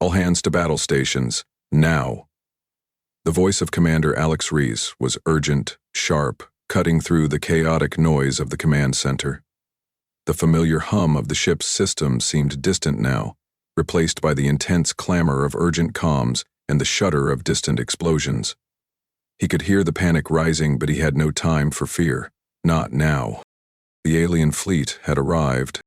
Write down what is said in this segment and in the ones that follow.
All hands to battle stations, now. The voice of Commander Alex Reese was urgent, sharp, cutting through the chaotic noise of the command center. The familiar hum of the ship's systems seemed distant now, replaced by the intense clamor of urgent comms and the shudder of distant explosions. He could hear the panic rising, but he had no time for fear. Not now. The alien fleet had arrived.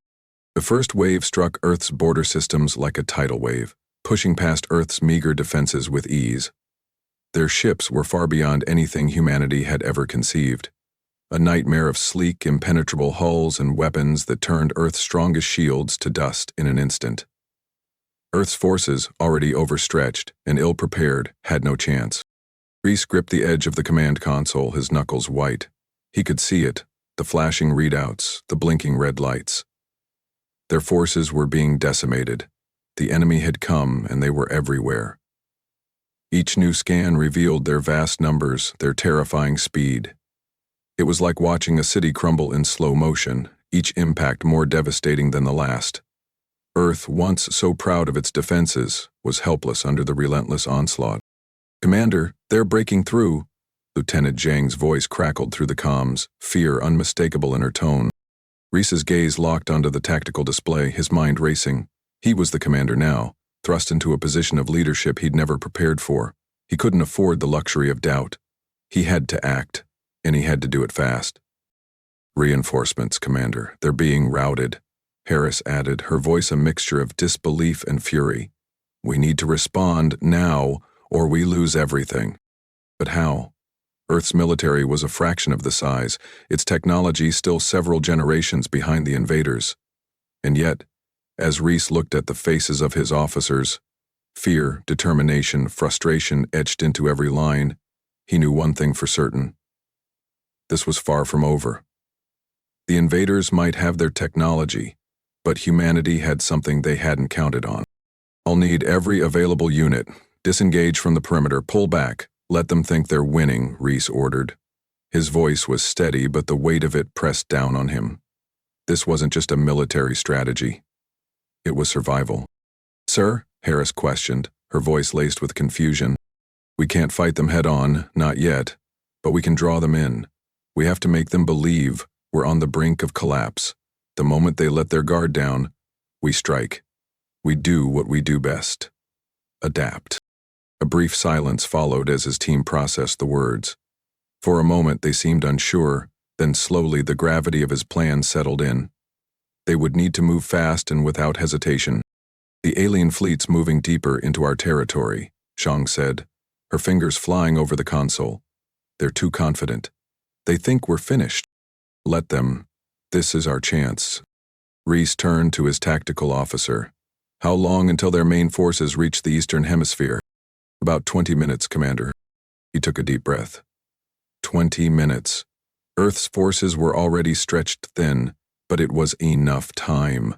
The first wave struck Earth's border systems like a tidal wave, pushing past Earth's meager defenses with ease. Their ships were far beyond anything humanity had ever conceived. A nightmare of sleek, impenetrable hulls and weapons that turned Earth's strongest shields to dust in an instant. Earth's forces, already overstretched and ill-prepared, had no chance. Reese gripped the edge of the command console, his knuckles white. He could see it, the flashing readouts, the blinking red lights. Their forces were being decimated. The enemy had come, and they were everywhere. Each new scan revealed their vast numbers, their terrifying speed. It was like watching a city crumble in slow motion, each impact more devastating than the last. Earth, once so proud of its defenses, was helpless under the relentless onslaught. "Commander, they're breaking through." Lieutenant Zhang's voice crackled through the comms, fear unmistakable in her tone. Reese's gaze locked onto the tactical display, his mind racing. He was the commander now, thrust into a position of leadership he'd never prepared for. He couldn't afford the luxury of doubt. He had to act, and he had to do it fast. "Reinforcements, Commander. They're being routed," Harris added, her voice a mixture of disbelief and fury. "We need to respond now, or we lose everything." But how? Earth's military was a fraction of the size, its technology still several generations behind the invaders. And yet, as Reese looked at the faces of his officers, fear, determination, frustration etched into every line, he knew one thing for certain. This was far from over. The invaders might have their technology, but humanity had something they hadn't counted on. "I'll need every available unit. Disengage from the perimeter, pull back. Let them think they're winning," Reese ordered. His voice was steady, but the weight of it pressed down on him. This wasn't just a military strategy. It was survival. "Sir?" Harris questioned, her voice laced with confusion. "We can't fight them head-on, not yet, but we can draw them in. We have to make them believe we're on the brink of collapse. The moment they let their guard down, we strike. We do what we do best. Adapt." A brief silence followed as his team processed the words. For a moment they seemed unsure, then slowly the gravity of his plan settled in. They would need to move fast and without hesitation. "The alien fleet's moving deeper into our territory," Zhang said, her fingers flying over the console. "They're too confident. They think we're finished. Let them. This is our chance." Reese turned to his tactical officer. "How long until their main forces reach the Eastern Hemisphere?" "About 20 minutes, Commander." He took a deep breath. 20 minutes. Earth's forces were already stretched thin, but it was enough time.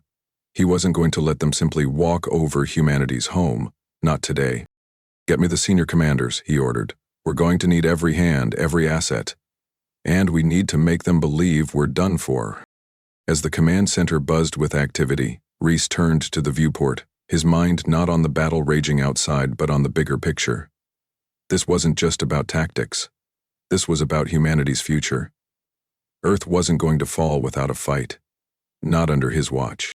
He wasn't going to let them simply walk over humanity's home. Not today. "Get me the senior commanders," he ordered. "We're going to need every hand, every asset. And we need to make them believe we're done for." As the command center buzzed with activity, Reese turned to the viewport, his mind not on the battle raging outside but on the bigger picture. This wasn't just about tactics. This was about humanity's future. Earth wasn't going to fall without a fight. Not under his watch.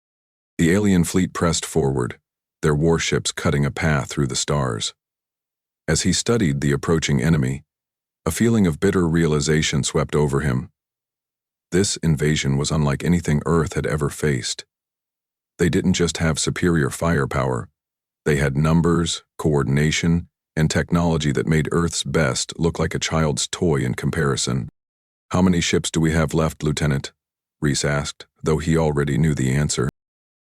The alien fleet pressed forward, their warships cutting a path through the stars. As he studied the approaching enemy, a feeling of bitter realization swept over him. This invasion was unlike anything Earth had ever faced. They didn't just have superior firepower. They had numbers, coordination, and technology that made Earth's best look like a child's toy in comparison. "How many ships do we have left, Lieutenant?" Reese asked, though he already knew the answer.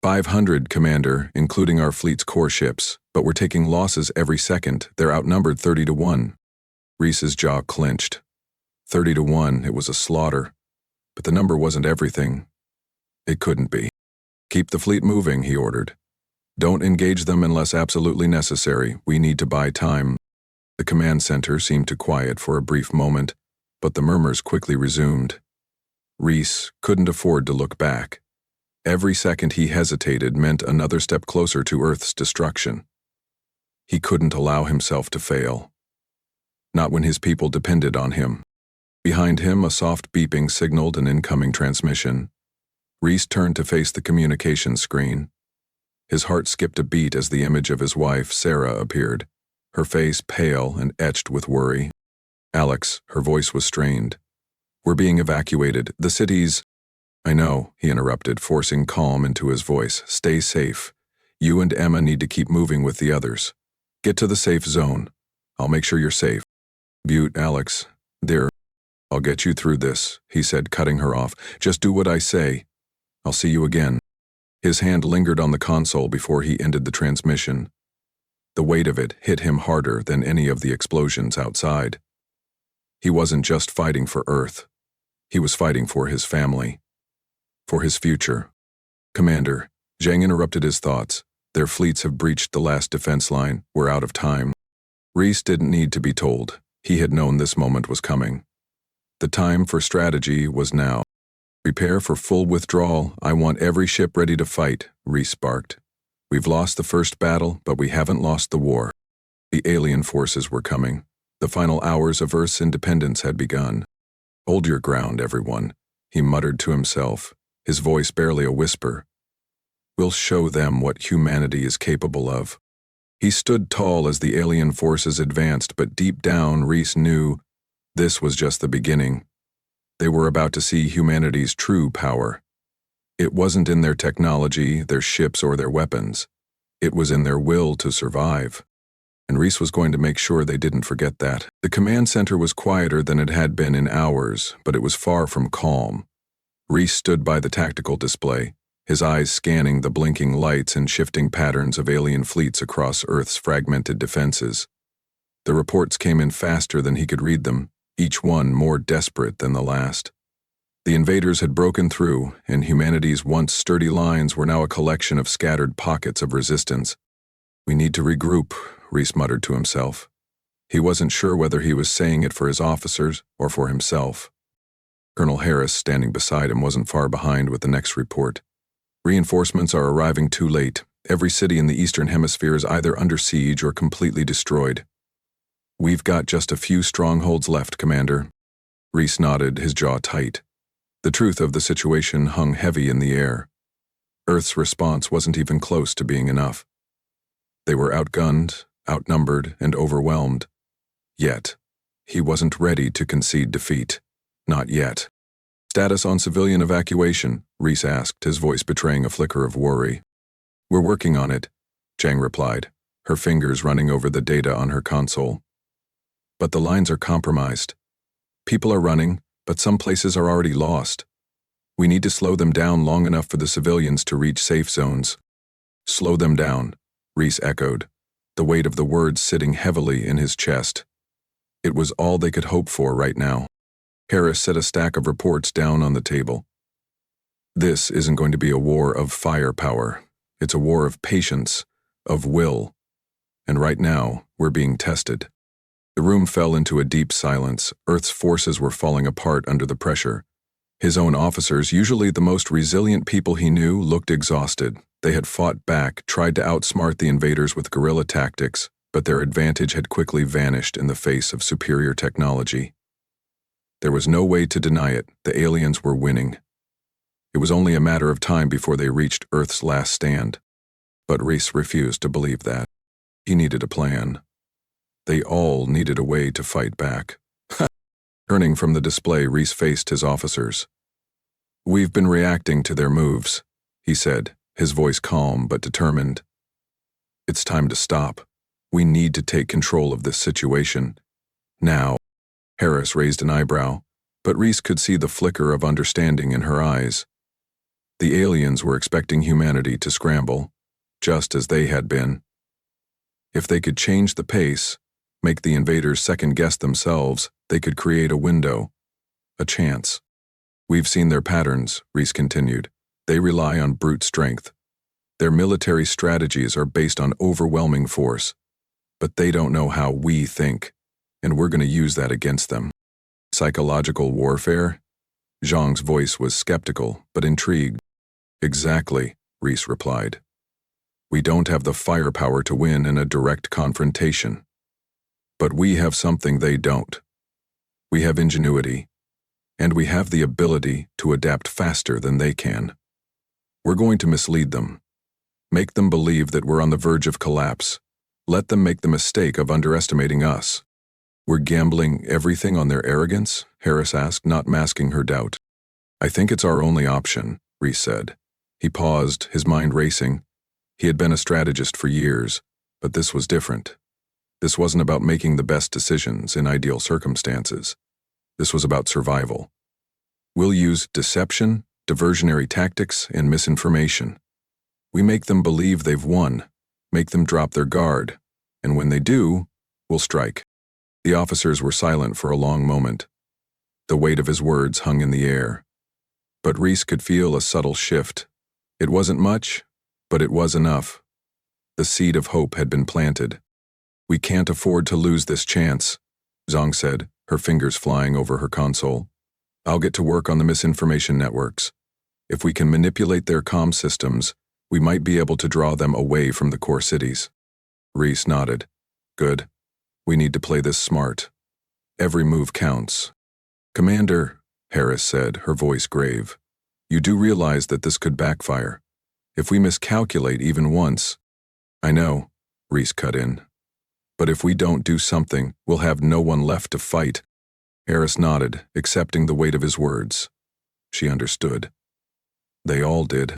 500, Commander, including our fleet's core ships, but we're taking losses every second. They're outnumbered 30-1. Reese's jaw clenched. 30-1, it was a slaughter. But the number wasn't everything. It couldn't be. "Keep the fleet moving," he ordered. "Don't engage them unless absolutely necessary. We need to buy time." The command center seemed to quiet for a brief moment, but the murmurs quickly resumed. Reese couldn't afford to look back. Every second he hesitated meant another step closer to Earth's destruction. He couldn't allow himself to fail. Not when his people depended on him. Behind him, a soft beeping signaled an incoming transmission. Reese turned to face the communication screen. His heart skipped a beat as the image of his wife, Sarah, appeared, her face pale and etched with worry. "Alex," her voice was strained. "We're being evacuated. The city's—" "I know," he interrupted, forcing calm into his voice. "Stay safe. You and Emma need to keep moving with the others. Get to the safe zone. I'll make sure you're safe." "Butte, Alex. Dear, I'll get you through this," he said, cutting her off. "Just do what I say. I'll see you again." His hand lingered on the console before he ended the transmission. The weight of it hit him harder than any of the explosions outside. He wasn't just fighting for Earth. He was fighting for his family. For his future. "Commander," Zhang interrupted his thoughts. "Their fleets have breached the last defense line. We're out of time." Reese didn't need to be told. He had known this moment was coming. The time for strategy was now. "Prepare for full withdrawal. I want every ship ready to fight," Reese barked. "We've lost the first battle, but we haven't lost the war." The alien forces were coming. The final hours of Earth's independence had begun. "Hold your ground, everyone," he muttered to himself, his voice barely a whisper. "We'll show them what humanity is capable of." He stood tall as the alien forces advanced, but deep down, Reese knew this was just the beginning. They were about to see humanity's true power. It wasn't in their technology, their ships, or their weapons. It was in their will to survive. And Reese was going to make sure they didn't forget that. The command center was quieter than it had been in hours, but it was far from calm. Reese stood by the tactical display, his eyes scanning the blinking lights and shifting patterns of alien fleets across Earth's fragmented defenses. The reports came in faster than he could read them, each one more desperate than the last. The invaders had broken through, and humanity's once sturdy lines were now a collection of scattered pockets of resistance. "We need to regroup," Reese muttered to himself. He wasn't sure whether he was saying it for his officers or for himself. Colonel Harris, standing beside him, wasn't far behind with the next report. "Reinforcements are arriving too late. Every city in the Eastern Hemisphere is either under siege or completely destroyed." "We've got just a few strongholds left, Commander." Reese nodded, his jaw tight. The truth of the situation hung heavy in the air. Earth's response wasn't even close to being enough. They were outgunned, outnumbered, and overwhelmed. Yet, he wasn't ready to concede defeat. Not yet. "Status on civilian evacuation?" Reese asked, his voice betraying a flicker of worry. "We're working on it," Zhang replied, her fingers running over the data on her console. "But the lines are compromised. People are running, but some places are already lost. We need to slow them down long enough for the civilians to reach safe zones." "Slow them down," Reese echoed, the weight of the words sitting heavily in his chest. It was all they could hope for right now. Harris set a stack of reports down on the table. "This isn't going to be a war of firepower. It's a war of patience, of will. And right now, we're being tested." The room fell into a deep silence. Earth's forces were falling apart under the pressure. His own officers, usually the most resilient people he knew, looked exhausted. They had fought back, tried to outsmart the invaders with guerrilla tactics, but their advantage had quickly vanished in the face of superior technology. There was no way to deny it. The aliens were winning. It was only a matter of time before they reached Earth's last stand. But Reese refused to believe that. He needed a plan. They all needed a way to fight back. Turning from the display, Reese faced his officers. "We've been reacting to their moves," he said, his voice calm but determined. "It's time to stop. We need to take control of this situation. Now." Harris raised an eyebrow, but Reese could see the flicker of understanding in her eyes. The aliens were expecting humanity to scramble, just as they had been. If they could change the pace, make the invaders second-guess themselves, they could create a window, a chance. "We've seen their patterns," Reese continued. "They rely on brute strength. Their military strategies are based on overwhelming force. But they don't know how we think, and we're going to use that against them." "Psychological warfare?" Zhang's voice was skeptical, but intrigued. "Exactly," Reese replied. We don't have the firepower to win in a direct confrontation. But we have something they don't. We have ingenuity, and we have the ability to adapt faster than they can. We're going to mislead them. Make them believe that we're on the verge of collapse. Let them make the mistake of underestimating us. We're gambling everything on their arrogance? Harris asked, not masking her doubt. I think it's our only option, Reese said. He paused, his mind racing. He had been a strategist for years, but this was different. This wasn't about making the best decisions in ideal circumstances. This was about survival. We'll use deception, diversionary tactics, and misinformation. We make them believe they've won, make them drop their guard, and when they do, we'll strike. The officers were silent for a long moment. The weight of his words hung in the air. But Reese could feel a subtle shift. It wasn't much, but it was enough. The seed of hope had been planted. We can't afford to lose this chance, Zhang said, her fingers flying over her console. I'll get to work on the misinformation networks. If we can manipulate their comm systems, we might be able to draw them away from the core cities. Reese nodded. Good. We need to play this smart. Every move counts. Commander, Harris said, her voice grave, you do realize that this could backfire. If we miscalculate even once. I know, Reese cut in. But if we don't do something, we'll have no one left to fight. Harris nodded, accepting the weight of his words. She understood. They all did.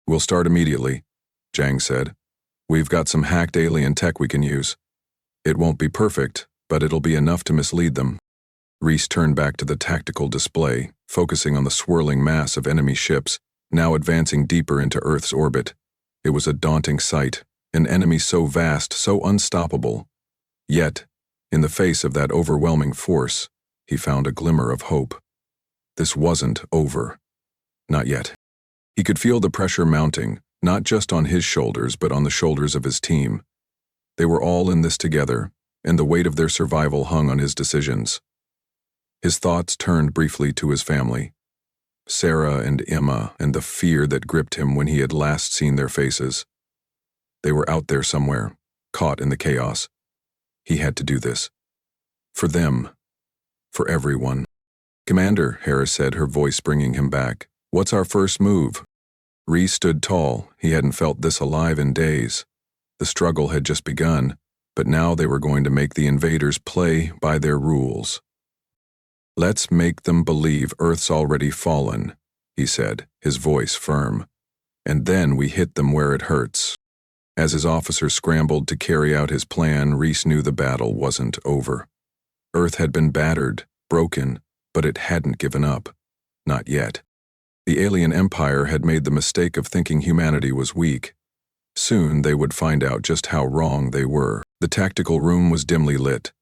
We'll start immediately, Zhang said. We've got some hacked alien tech we can use. It won't be perfect, but it'll be enough to mislead them. Reese turned back to the tactical display, focusing on the swirling mass of enemy ships, now advancing deeper into Earth's orbit. It was a daunting sight, an enemy so vast, so unstoppable. Yet, in the face of that overwhelming force, he found a glimmer of hope. This wasn't over. Not yet. He could feel the pressure mounting, not just on his shoulders, but on the shoulders of his team. They were all in this together, and the weight of their survival hung on his decisions. His thoughts turned briefly to his family. Sarah and Emma, and the fear that gripped him when he had last seen their faces. They were out there somewhere, caught in the chaos. He had to do this. For them. For everyone. Commander, Harris said, her voice bringing him back. What's our first move? Reese stood tall. He hadn't felt this alive in days. The struggle had just begun, but now they were going to make the invaders play by their rules. Let's make them believe Earth's already fallen, he said, his voice firm. And then we hit them where it hurts. As his officers scrambled to carry out his plan, Reese knew the battle wasn't over. Earth had been battered, broken, but it hadn't given up. Not yet. The alien empire had made the mistake of thinking humanity was weak. Soon they would find out just how wrong they were. The tactical room was dimly lit,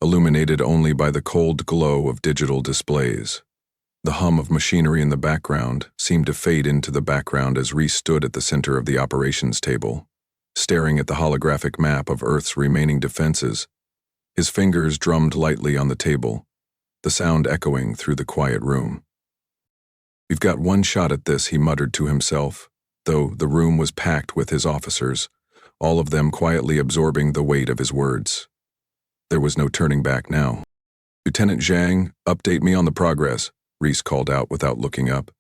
illuminated only by the cold glow of digital displays. The hum of machinery in the background seemed to fade into the background as Reese stood at the center of the operations table, staring at the holographic map of Earth's remaining defenses. His fingers drummed lightly on the table, the sound echoing through the quiet room. We've got one shot at this, he muttered to himself, though the room was packed with his officers, all of them quietly absorbing the weight of his words. There was no turning back now. Lieutenant Zhang, update me on the progress, Reese called out without looking up.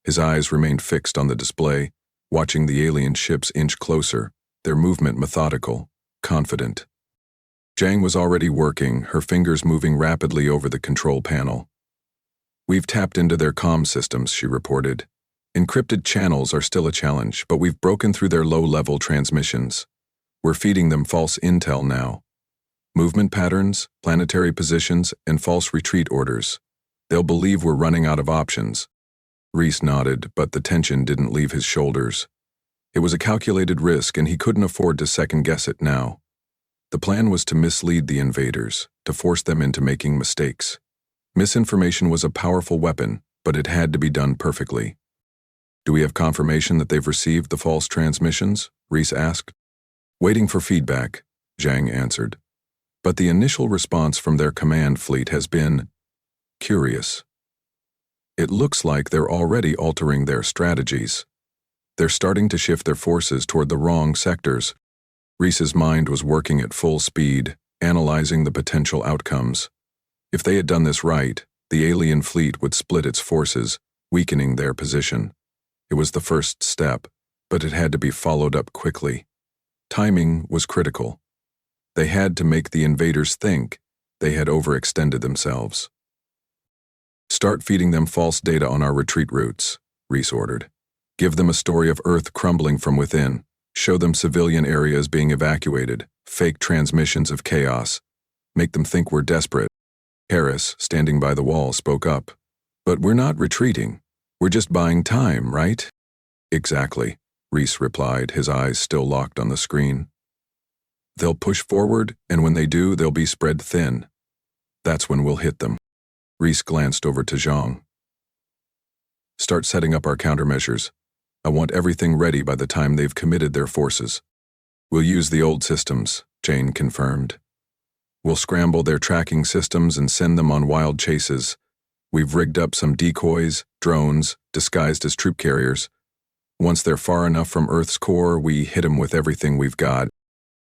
His eyes remained fixed on the display, watching the alien ships inch closer, their movement methodical, confident. Zhang was already working, her fingers moving rapidly over the control panel. We've tapped into their comm systems, she reported. Encrypted channels are still a challenge, but we've broken through their low-level transmissions. We're feeding them false intel now. Movement patterns, planetary positions, and false retreat orders. They'll believe we're running out of options. Reese nodded, but the tension didn't leave his shoulders. It was a calculated risk, and he couldn't afford to second-guess it now. The plan was to mislead the invaders, to force them into making mistakes. Misinformation was a powerful weapon, but it had to be done perfectly. Do we have confirmation that they've received the false transmissions? Reese asked. Waiting for feedback, Zhang answered. But the initial response from their command fleet has been curious. It looks like they're already altering their strategies. They're starting to shift their forces toward the wrong sectors. Reese's mind was working at full speed, analyzing the potential outcomes. If they had done this right, the alien fleet would split its forces, weakening their position. It was the first step, but it had to be followed up quickly. Timing was critical. They had to make the invaders think they had overextended themselves. "Start feeding them false data on our retreat routes," Reese ordered. "Give them a story of Earth crumbling from within. Show them civilian areas being evacuated, fake transmissions of chaos. Make them think we're desperate." Harris, standing by the wall, spoke up. "But we're not retreating. We're just buying time, right?" "Exactly," Reese replied, his eyes still locked on the screen. "They'll push forward, and when they do, they'll be spread thin. That's when we'll hit them." Reese glanced over to Zhang. "Start setting up our countermeasures. I want everything ready by the time they've committed their forces." "We'll use the old systems," Jane confirmed. "We'll scramble their tracking systems and send them on wild chases. We've rigged up some decoys, drones, disguised as troop carriers. Once they're far enough from Earth's core, we hit them with everything we've got."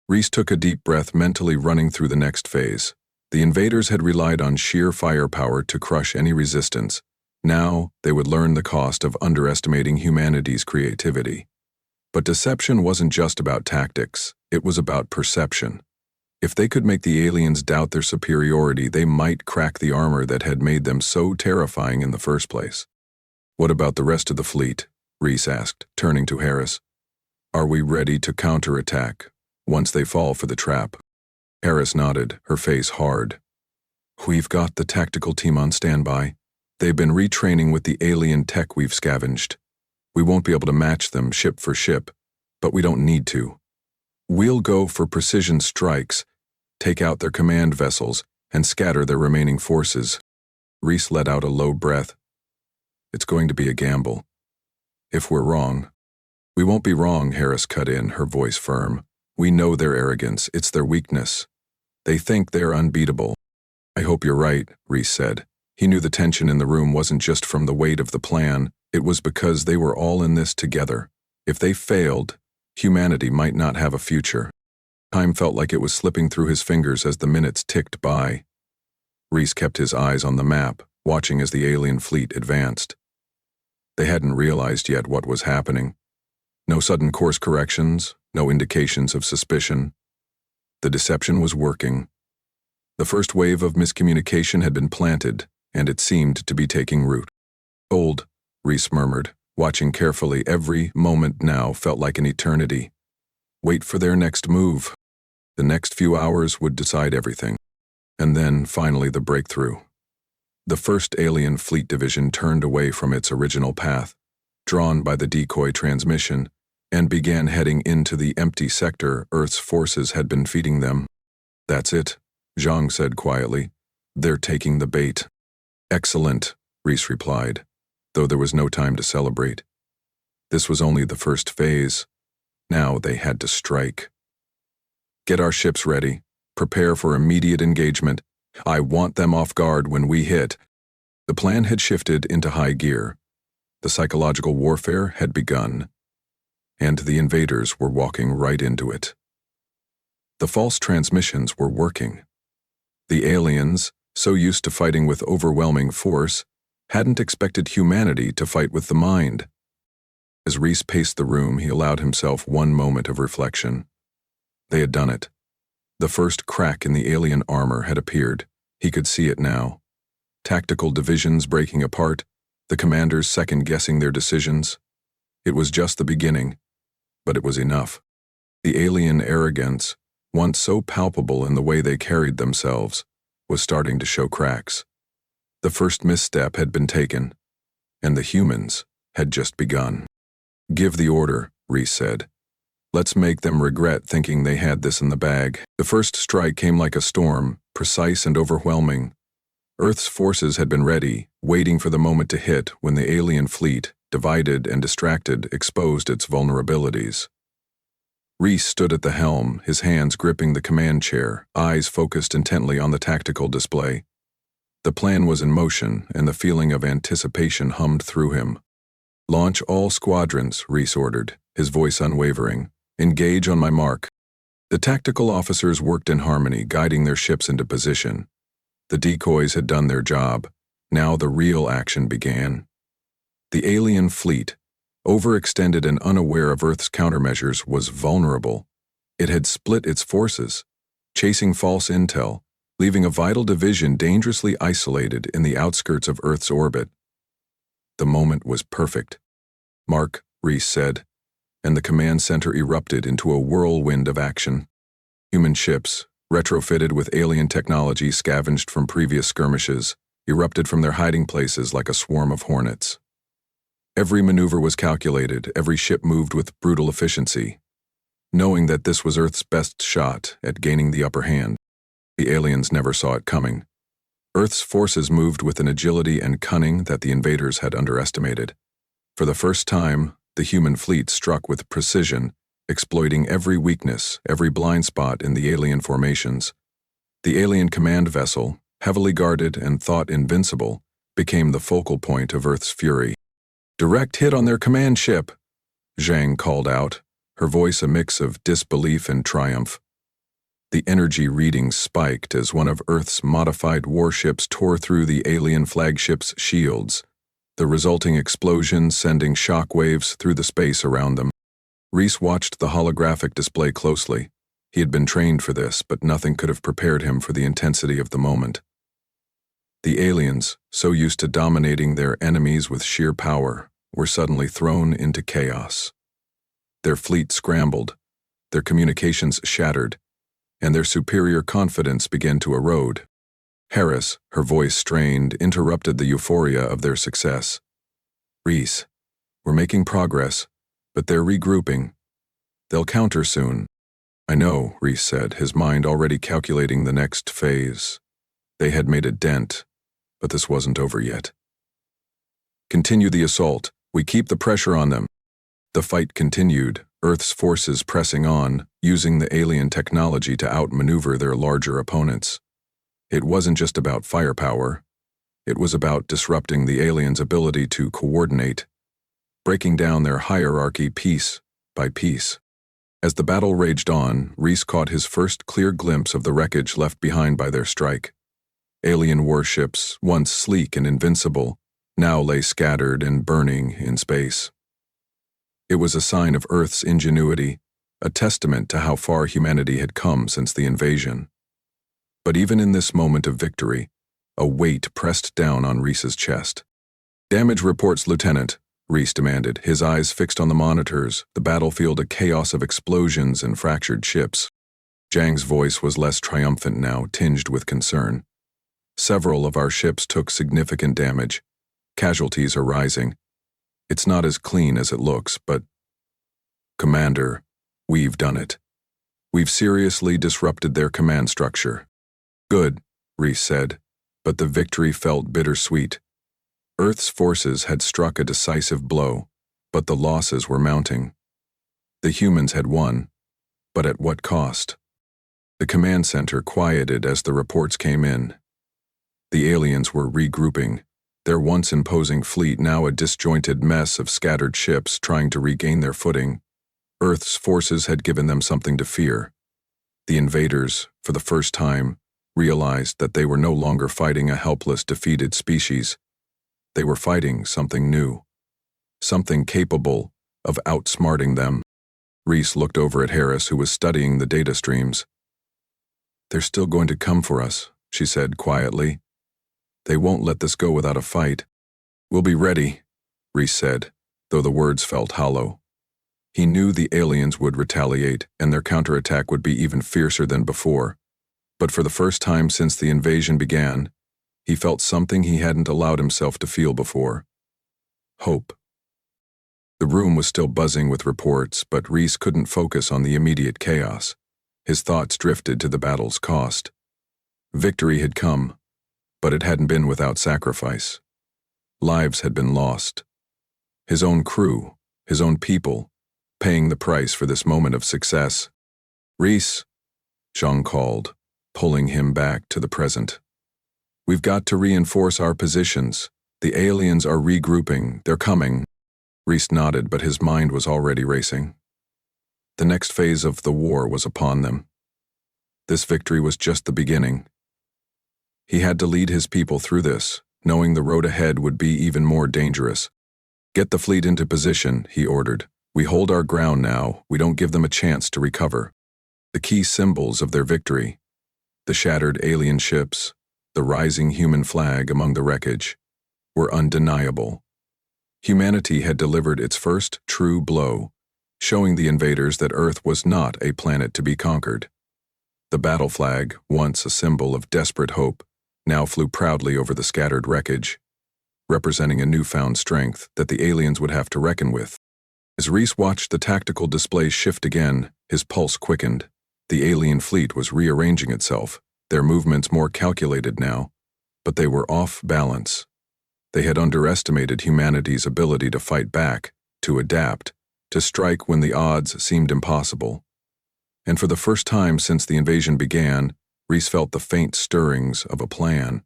Reese took a deep breath, mentally running through the next phase. The invaders had relied on sheer firepower to crush any resistance. Now, they would learn the cost of underestimating humanity's creativity. But deception wasn't just about tactics, it was about perception. If they could make the aliens doubt their superiority, they might crack the armor that had made them so terrifying in the first place. "What about the rest of the fleet?" Reese asked, turning to Harris. "Are we ready to counterattack once they fall for the trap?" Harris nodded, her face hard. "We've got the tactical team on standby. They've been retraining with the alien tech we've scavenged. We won't be able to match them ship for ship, but we don't need to. We'll go for precision strikes, take out their command vessels, and scatter their remaining forces." Reese let out a low breath. "It's going to be a gamble. If we're wrong." "We won't be wrong," Harris cut in, her voice firm. "We know their arrogance. It's their weakness. They think they're unbeatable." "I hope you're right," Reese said. He knew the tension in the room wasn't just from the weight of the plan, it was because they were all in this together. If they failed, humanity might not have a future. Time felt like it was slipping through his fingers as the minutes ticked by. Reese kept his eyes on the map, watching as the alien fleet advanced. They hadn't realized yet what was happening. No sudden course corrections, no indications of suspicion. The deception was working. The first wave of miscommunication had been planted, and it seemed to be taking root. "Old," Reese murmured, watching carefully. Every moment now felt like an eternity. Wait for their next move. The next few hours would decide everything. And then, finally, the breakthrough. The first alien fleet division turned away from its original path, drawn by the decoy transmission, and began heading into the empty sector Earth's forces had been feeding them. "That's it," Zhang said quietly. "They're taking the bait." "Excellent," Reese replied, though there was no time to celebrate. This was only the first phase. Now they had to strike. "Get our ships ready. Prepare for immediate engagement. I want them off guard when we hit." The plan had shifted into high gear. The psychological warfare had begun, and the invaders were walking right into it. The false transmissions were working. The aliens, so used to fighting with overwhelming force, hadn't expected humanity to fight with the mind. As Reese paced the room, he allowed himself one moment of reflection. They had done it. The first crack in the alien armor had appeared. He could see it now. Tactical divisions breaking apart, the commanders second-guessing their decisions. It was just the beginning, but it was enough. The alien arrogance, once so palpable in the way they carried themselves, was starting to show cracks. The first misstep had been taken, and the humans had just begun. "Give the order," Reese said. "Let's make them regret thinking they had this in the bag." The first strike came like a storm, precise and overwhelming. Earth's forces had been ready, waiting for the moment to hit when the alien fleet, divided and distracted, exposed its vulnerabilities. Reese stood at the helm, his hands gripping the command chair, eyes focused intently on the tactical display. The plan was in motion, and the feeling of anticipation hummed through him. Launch all squadrons, Reese ordered, his voice unwavering. Engage on my mark. The tactical officers worked in harmony, guiding their ships into position. The decoys had done their job. Now the real action began. The alien fleet, overextended and unaware of Earth's countermeasures, was vulnerable. It had split its forces, chasing false intel, leaving a vital division dangerously isolated in the outskirts of Earth's orbit. The moment was perfect. Mark, Reese said, and the command center erupted into a whirlwind of action. Human ships, retrofitted with alien technology scavenged from previous skirmishes, erupted from their hiding places like a swarm of hornets. Every maneuver was calculated, every ship moved with brutal efficiency. Knowing that this was Earth's best shot at gaining the upper hand, the aliens never saw it coming. Earth's forces moved with an agility and cunning that the invaders had underestimated. For the first time, the human fleet struck with precision, exploiting every weakness, every blind spot in the alien formations. The alien command vessel, heavily guarded and thought invincible, became the focal point of Earth's fury. "Direct hit on their command ship," Zhang called out, her voice a mix of disbelief and triumph. The energy readings spiked as one of Earth's modified warships tore through the alien flagship's shields, the resulting explosion sending shockwaves through the space around them. Reese watched the holographic display closely. He had been trained for this, but nothing could have prepared him for the intensity of the moment. The aliens, so used to dominating their enemies with sheer power, were suddenly thrown into chaos. Their fleet scrambled, their communications shattered, and their superior confidence began to erode. Harris, her voice strained, interrupted the euphoria of their success. "Reese, we're making progress, but they're regrouping. They'll counter soon." "I know," Reese said, his mind already calculating the next phase. They had made a dent, but this wasn't over yet. "Continue the assault. We keep the pressure on them." The fight continued, Earth's forces pressing on, using the alien technology to outmaneuver their larger opponents. It wasn't just about firepower. It was about disrupting the aliens' ability to coordinate, breaking down their hierarchy piece by piece. As the battle raged on, Reese caught his first clear glimpse of the wreckage left behind by their strike. Alien warships, once sleek and invincible, now lay scattered and burning in space. It was a sign of Earth's ingenuity, a testament to how far humanity had come since the invasion. But even in this moment of victory, a weight pressed down on Reese's chest. "Damage reports, Lieutenant," Reese demanded, his eyes fixed on the monitors, the battlefield a chaos of explosions and fractured ships. Zhang's voice was less triumphant now, tinged with concern. "Several of our ships took significant damage. Casualties are rising. It's not as clean as it looks, but..." "Commander, we've done it. We've seriously disrupted their command structure." "Good," Reese said, but the victory felt bittersweet. Earth's forces had struck a decisive blow, but the losses were mounting. The humans had won, but at what cost? The command center quieted as the reports came in. The aliens were regrouping, their once imposing fleet now a disjointed mess of scattered ships trying to regain their footing. Earth's forces had given them something to fear. The invaders, for the first time, realized that they were no longer fighting a helpless, defeated species. They were fighting something new, something capable of outsmarting them. Reese looked over at Harris, who was studying the data streams. "They're still going to come for us," she said quietly. "They won't let this go without a fight." "We'll be ready," Reese said, though the words felt hollow. He knew the aliens would retaliate, and their counterattack would be even fiercer than before. But for the first time since the invasion began, he felt something he hadn't allowed himself to feel before. Hope. The room was still buzzing with reports, but Reese couldn't focus on the immediate chaos. His thoughts drifted to the battle's cost. Victory had come, but it hadn't been without sacrifice. Lives had been lost. His own crew, his own people, paying the price for this moment of success. "Reese," Zhang called, pulling him back to the present. "We've got to reinforce our positions. The aliens are regrouping. They're coming." Reese nodded, but his mind was already racing. The next phase of the war was upon them. This victory was just the beginning. He had to lead his people through this, knowing the road ahead would be even more dangerous. "Get the fleet into position," he ordered. "We hold our ground now, we don't give them a chance to recover." The key symbols of their victory, the shattered alien ships, the rising human flag among the wreckage, were undeniable. Humanity had delivered its first true blow, showing the invaders that Earth was not a planet to be conquered. The battle flag, once a symbol of desperate hope, now flew proudly over the scattered wreckage, representing a newfound strength that the aliens would have to reckon with. As Reese watched the tactical display shift again, his pulse quickened. The alien fleet was rearranging itself, their movements more calculated now, but they were off balance. They had underestimated humanity's ability to fight back, to adapt, to strike when the odds seemed impossible. And for the first time since the invasion began, Reese felt the faint stirrings of a plan,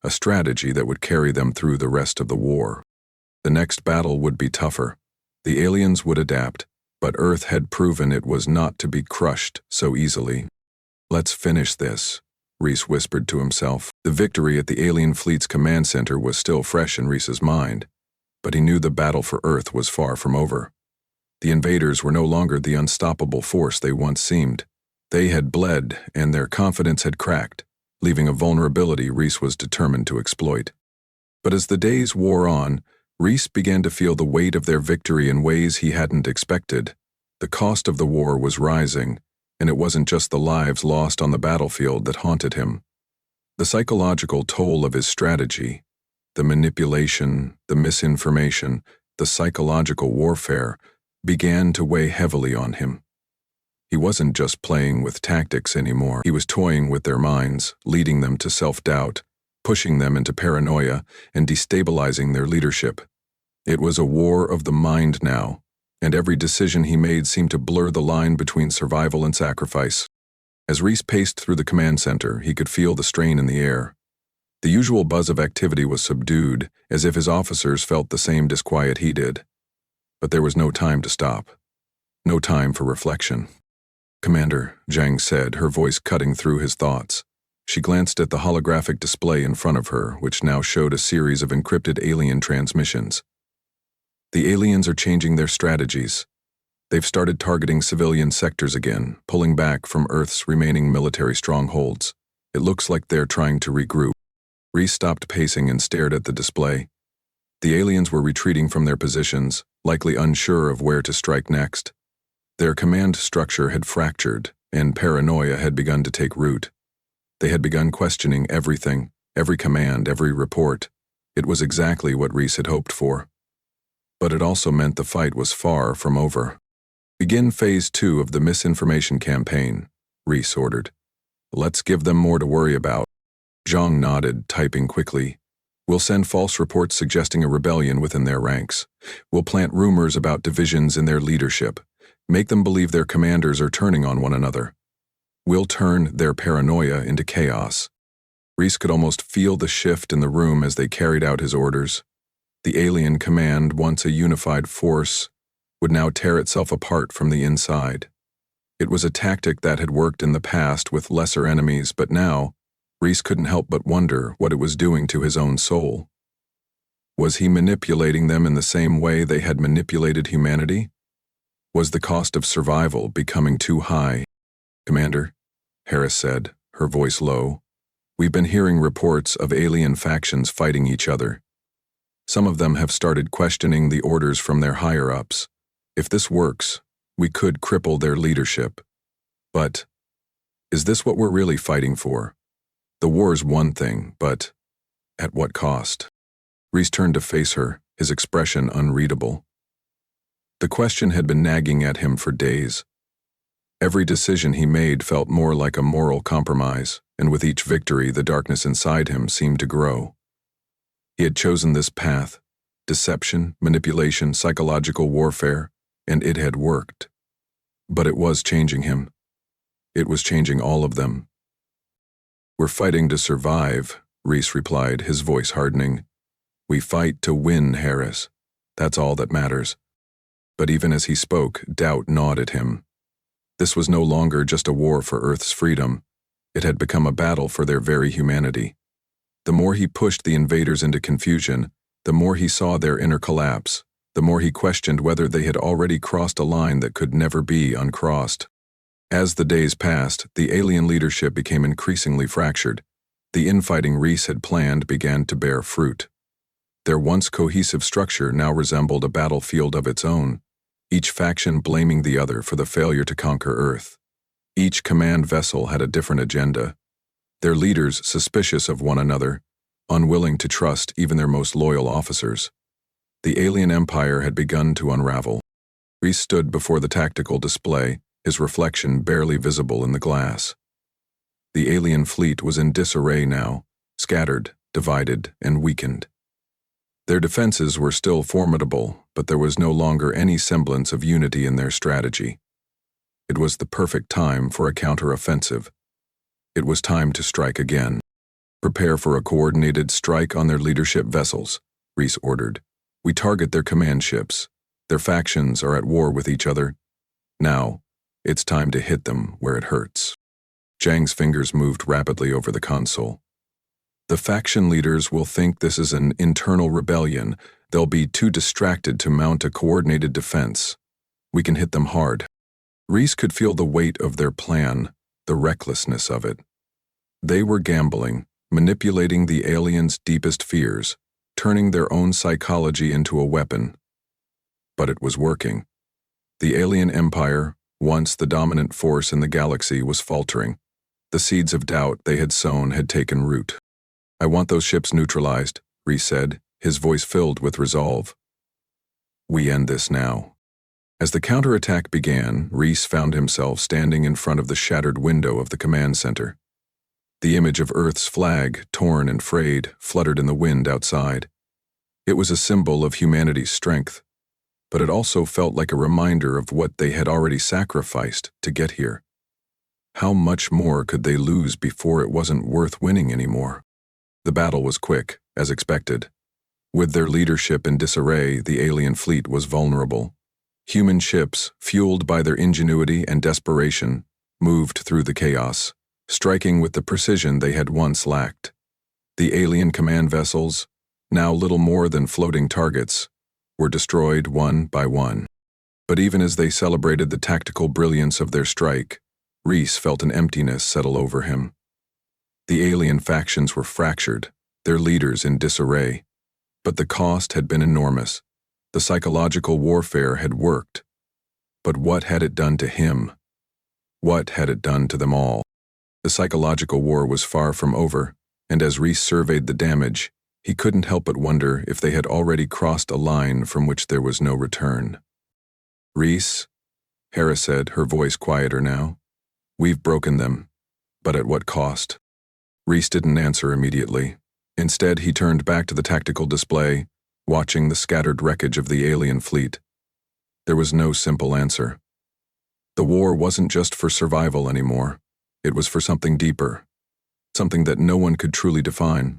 a strategy that would carry them through the rest of the war. The next battle would be tougher. The aliens would adapt, but Earth had proven it was not to be crushed so easily. "Let's finish this," Reese whispered to himself. The victory at the alien fleet's command center was still fresh in Reese's mind, but he knew the battle for Earth was far from over. The invaders were no longer the unstoppable force they once seemed. They had bled, and their confidence had cracked, leaving a vulnerability Reese was determined to exploit. But as the days wore on, Reese began to feel the weight of their victory in ways he hadn't expected. The cost of the war was rising, and it wasn't just the lives lost on the battlefield that haunted him. The psychological toll of his strategy, the manipulation, the misinformation, the psychological warfare, began to weigh heavily on him. He wasn't just playing with tactics anymore. He was toying with their minds, leading them to self-doubt, pushing them into paranoia, and destabilizing their leadership. It was a war of the mind now, and every decision he made seemed to blur the line between survival and sacrifice. As Reese paced through the command center, he could feel the strain in the air. The usual buzz of activity was subdued, as if his officers felt the same disquiet he did. But there was no time to stop. No time for reflection. "Commander," Zhang said, her voice cutting through his thoughts. She glanced at the holographic display in front of her, which now showed a series of encrypted alien transmissions. "The aliens are changing their strategies. They've started targeting civilian sectors again, pulling back from Earth's remaining military strongholds. It looks like they're trying to regroup." Reese stopped pacing and stared at the display. The aliens were retreating from their positions, likely unsure of where to strike next. Their command structure had fractured, and paranoia had begun to take root. They had begun questioning everything, every command, every report. It was exactly what Reese had hoped for. But it also meant the fight was far from over. "Begin Phase 2 of the misinformation campaign," Reese ordered. "Let's give them more to worry about." Zhang nodded, typing quickly. "We'll send false reports suggesting a rebellion within their ranks. We'll plant rumors about divisions in their leadership. Make them believe their commanders are turning on one another. We'll turn their paranoia into chaos." Reese could almost feel the shift in the room as they carried out his orders. The alien command, once a unified force, would now tear itself apart from the inside. It was a tactic that had worked in the past with lesser enemies, but now, Reese couldn't help but wonder what it was doing to his own soul. Was he manipulating them in the same way they had manipulated humanity? Was the cost of survival becoming too high? "Commander," Harris said, her voice low, "we've been hearing reports of alien factions fighting each other. Some of them have started questioning the orders from their higher-ups. If this works, we could cripple their leadership. But is this what we're really fighting for? The war's one thing, but at what cost?" Reese turned to face her, his expression unreadable. The question had been nagging at him for days. Every decision he made felt more like a moral compromise, and with each victory, the darkness inside him seemed to grow. He had chosen this path: deception, manipulation, psychological warfare, and it had worked. But it was changing him. It was changing all of them. "We're fighting to survive," Reese replied, his voice hardening. "We fight to win, Harris. That's all that matters. But even as he spoke, doubt gnawed at him. This was no longer just a war for Earth's freedom. It had become a battle for their very humanity. The more he pushed the invaders into confusion, the more he saw their inner collapse, the more he questioned whether they had already crossed a line that could never be uncrossed. As the days passed, the alien leadership became increasingly fractured. The infighting Reese had planned began to bear fruit. Their once cohesive structure now resembled a battlefield of its own, each faction blaming the other for the failure to conquer Earth. Each command vessel had a different agenda, their leaders suspicious of one another, unwilling to trust even their most loyal officers. The alien empire had begun to unravel. Reese stood before the tactical display, his reflection barely visible in the glass. The alien fleet was in disarray now, scattered, divided, and weakened. Their defenses were still formidable, but there was no longer any semblance of unity in their strategy. It was the perfect time for a counter-offensive. It was time to strike again. Prepare for a coordinated strike on their leadership vessels, Reese ordered. We target their command ships. Their factions are at war with each other. Now, it's time to hit them where it hurts. Zhang's fingers moved rapidly over the console. The faction leaders will think this is an internal rebellion. They'll be too distracted to mount a coordinated defense. We can hit them hard. Reese could feel the weight of their plan, the recklessness of it. They were gambling, manipulating the aliens' deepest fears, turning their own psychology into a weapon. But it was working. The alien empire, once the dominant force in the galaxy, was faltering. The seeds of doubt they had sown had taken root. I want those ships neutralized, Reese said, his voice filled with resolve. We end this now. As the counterattack began, Reese found himself standing in front of the shattered window of the command center. The image of Earth's flag, torn and frayed, fluttered in the wind outside. It was a symbol of humanity's strength, but it also felt like a reminder of what they had already sacrificed to get here. How much more could they lose before it wasn't worth winning anymore? The battle was quick, as expected. With their leadership in disarray, the alien fleet was vulnerable. Human ships, fueled by their ingenuity and desperation, moved through the chaos, striking with the precision they had once lacked. The alien command vessels, now little more than floating targets, were destroyed one by one. But even as they celebrated the tactical brilliance of their strike, Reese felt an emptiness settle over him. The alien factions were fractured, their leaders in disarray. But the cost had been enormous. The psychological warfare had worked. But what had it done to him? What had it done to them all? The psychological war was far from over, and as Reese surveyed the damage, he couldn't help but wonder if they had already crossed a line from which there was no return. Reese, Hera said, her voice quieter now. We've broken them, but at what cost? Reese didn't answer immediately. Instead, he turned back to the tactical display, watching the scattered wreckage of the alien fleet. There was no simple answer. The war wasn't just for survival anymore. It was for something deeper, something that no one could truly define.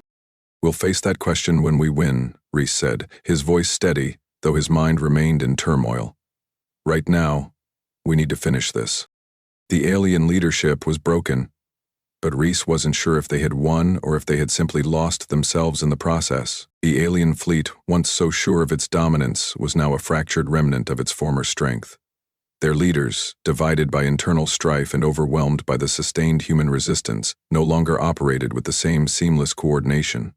We'll face that question when we win, Reese said, his voice steady, though his mind remained in turmoil. Right now, we need to finish this. The alien leadership was broken, but Reese wasn't sure if they had won or if they had simply lost themselves in the process. The alien fleet, once so sure of its dominance, was now a fractured remnant of its former strength. Their leaders, divided by internal strife and overwhelmed by the sustained human resistance, no longer operated with the same seamless coordination.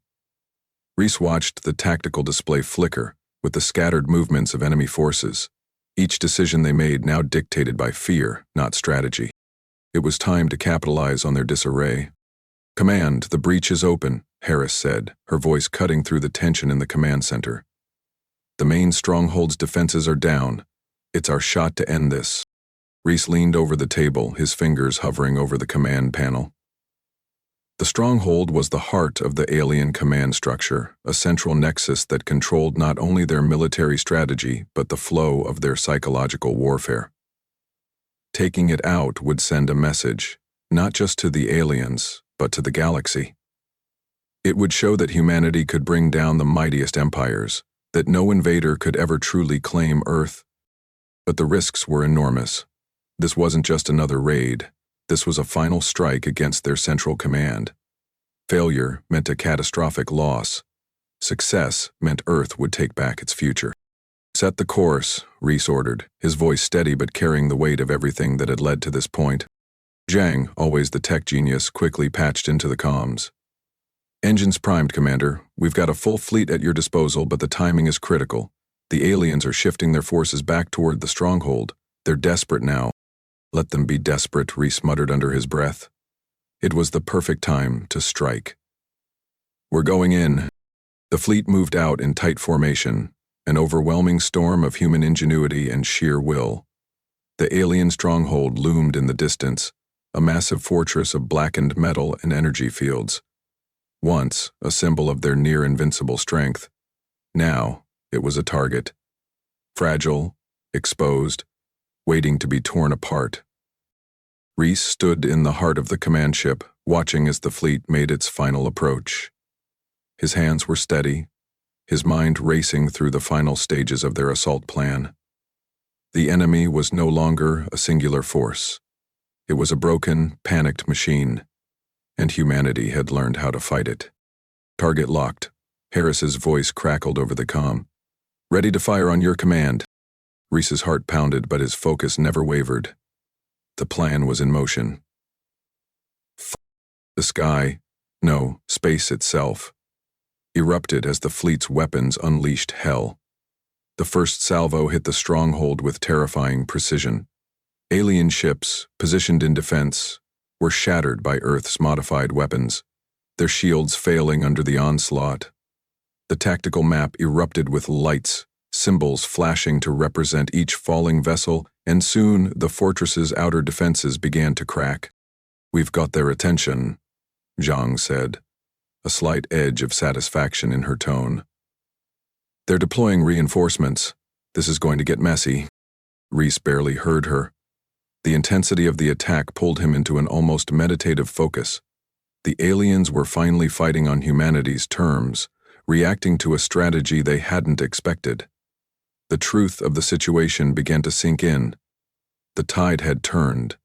Reese watched the tactical display flicker with the scattered movements of enemy forces, each decision they made now dictated by fear, not strategy. It was time to capitalize on their disarray. Command, the breach is open, Harris said, her voice cutting through the tension in the command center. The main stronghold's defenses are down. It's our shot to end this. Reese leaned over the table, his fingers hovering over the command panel. The stronghold was the heart of the alien command structure, a central nexus that controlled not only their military strategy but the flow of their psychological warfare. Taking it out would send a message, not just to the aliens, but to the galaxy. It would show that humanity could bring down the mightiest empires, that no invader could ever truly claim Earth. But the risks were enormous. This wasn't just another raid. This was a final strike against their central command. Failure meant a catastrophic loss. Success meant Earth would take back its future. "Set the course," Reese ordered, his voice steady but carrying the weight of everything that had led to this point. Zhang, always the tech genius, quickly patched into the comms. "Engines primed, Commander. We've got a full fleet at your disposal, but the timing is critical. The aliens are shifting their forces back toward the stronghold. They're desperate now." "Let them be desperate," Reese muttered under his breath. It was the perfect time to strike. "We're going in." The fleet moved out in tight formation, an overwhelming storm of human ingenuity and sheer will. The alien stronghold loomed in the distance, a massive fortress of blackened metal and energy fields. Once a symbol of their near-invincible strength, now it was a target. Fragile, exposed, waiting to be torn apart. Reese stood in the heart of the command ship, watching as the fleet made its final approach. His hands were steady, his mind racing through the final stages of their assault plan. The enemy was no longer a singular force. It was a broken, panicked machine, and humanity had learned how to fight it. "Target locked." Harris's voice crackled over the comm. "Ready to fire on your command." Reese's heart pounded, but his focus never wavered. The plan was in motion. The sky, no, space itself, erupted as the fleet's weapons unleashed hell. The first salvo hit the stronghold with terrifying precision. Alien ships, positioned in defense, were shattered by Earth's modified weapons, their shields failing under the onslaught. The tactical map erupted with lights, symbols flashing to represent each falling vessel, and soon the fortress's outer defenses began to crack. "We've got their attention," Zhang said, a slight edge of satisfaction in her tone. "They're deploying reinforcements. This is going to get messy." Reese barely heard her. The intensity of the attack pulled him into an almost meditative focus. The aliens were finally fighting on humanity's terms, reacting to a strategy they hadn't expected. The truth of the situation began to sink in. The tide had turned,